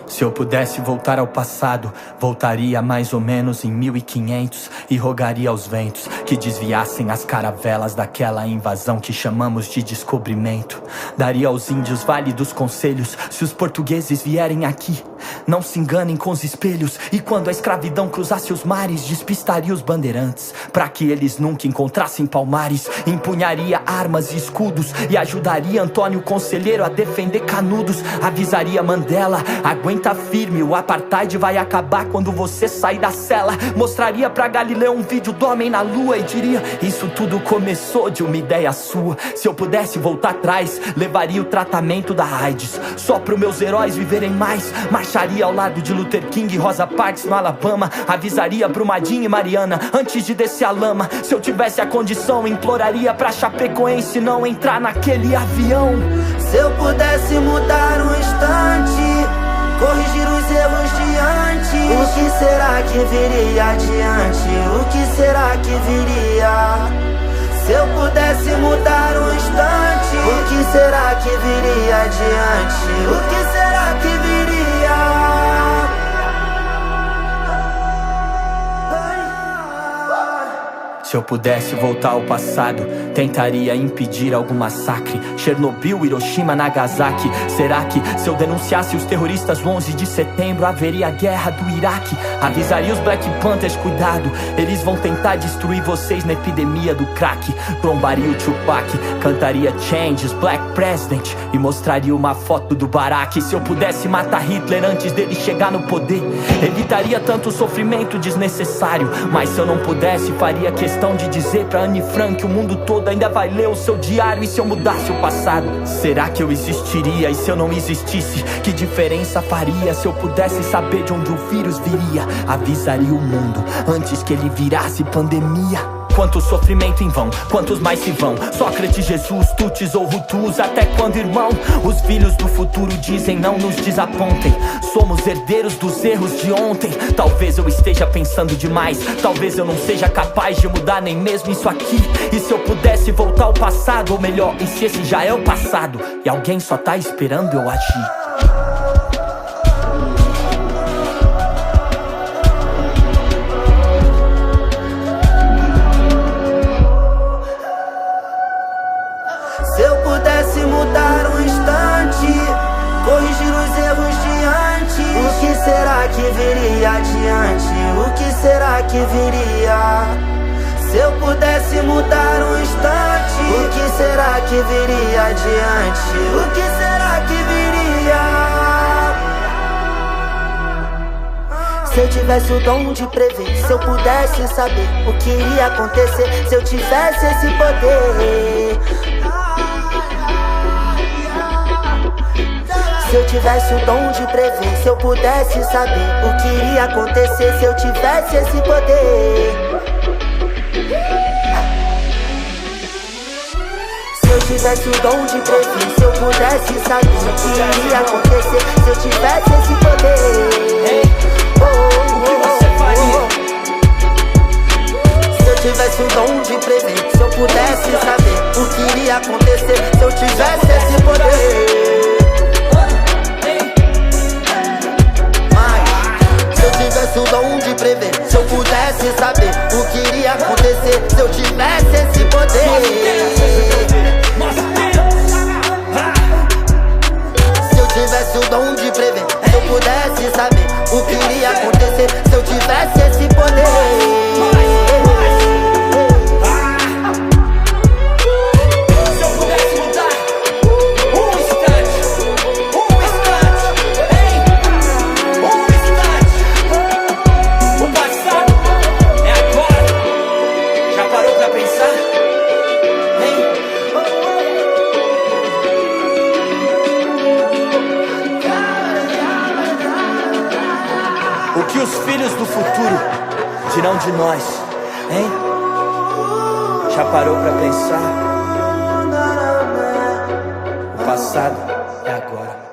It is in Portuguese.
Se eu pudesse voltar ao passado, voltaria mais ou menos em 1500 e rogaria aos ventos que desviassem as caravelas daquela invasão que chamamos de descobrimento. Daria aos índios Vale dos Conselhos se os portugueses vierem aqui. Não se enganem com os espelhos, e quando a escravidão cruzasse os mares, despistaria os bandeirantes, pra que eles nunca encontrassem Palmares. Empunharia armas e escudos e ajudaria Antônio Conselheiro a defender Canudos. Avisaria Mandela: aguenta firme, o apartheid vai acabar quando você sair da cela. Mostraria pra Galileu um vídeo do homem na lua e diria: isso tudo começou de uma ideia sua. Se eu pudesse voltar atrás, levaria o tratamento da AIDS só pro meus heróis viverem mais. Marcharia ao lado de Luther King e Rosa Parks no Alabama. Avisaria Brumadinho e Mariana antes de descer a lama. Se eu tivesse a condição, imploraria pra Chapecoense não entrar naquele avião. Se eu pudesse mudar um instante, corrigir os erros de antes, o que será que viria adiante? O que será que viria? Se eu pudesse mudar um instante, o que será que viria adiante? O que será que viria? Se eu pudesse voltar ao passado, tentaria impedir algum massacre. Chernobyl, Hiroshima, Nagasaki. Será que se eu denunciasse os terroristas no 11 de setembro, haveria a guerra do Iraque? Avisaria os Black Panthers: cuidado, eles vão tentar destruir vocês na epidemia do crack. Trombaria o Tupac, cantaria Changes, Black President, e mostraria uma foto do Barack. Se eu pudesse matar Hitler antes dele chegar no poder, evitaria tanto sofrimento desnecessário. Mas se eu não pudesse, faria questão de dizer pra Anne Frank: o mundo todo ainda vai ler o seu diário. E se eu mudasse o passado, será que eu existiria? E se eu não existisse, que diferença faria? Se eu pudesse saber de onde o vírus viria, avisaria o mundo antes que ele virasse pandemia. Quanto sofrimento em vão, quantos mais se vão? Sócrates, Jesus, Tutis ou Hutus, até quando, irmão? Os filhos do futuro dizem: não nos desapontem, somos herdeiros dos erros de ontem. Talvez eu esteja pensando demais, talvez eu não seja capaz de mudar nem mesmo isso aqui. E se eu pudesse voltar ao passado, ou melhor, e se esse já é o passado e alguém só tá esperando eu agir? Se eu pudesse mudar um instante, corrigir os erros de antes, o que será que viria adiante? O que será que viria? Se eu pudesse mudar um instante, o que será que viria adiante? O que será que viria? Se eu tivesse o dom de prever, se eu pudesse saber o que iria acontecer, se eu tivesse esse poder. Se eu tivesse o dom de prever, se eu pudesse saber o que iria acontecer, se eu tivesse esse poder. Se eu tivesse o dom de prever, se eu pudesse saber o que iria acontecer, se eu tivesse esse poder. O que você faria? Se eu tivesse o dom de prever, se eu pudesse saber o que iria acontecer, se eu tivesse esse poder. Se eu tivesse o dom de prever, se eu pudesse saber o que iria acontecer, se eu tivesse esse poder. Se eu tivesse o dom de prever, se eu pudesse saber o que iria acontecer, se eu tivesse esse poder. O que os filhos do futuro dirão de nós, hein? Já parou pra pensar? O passado é agora.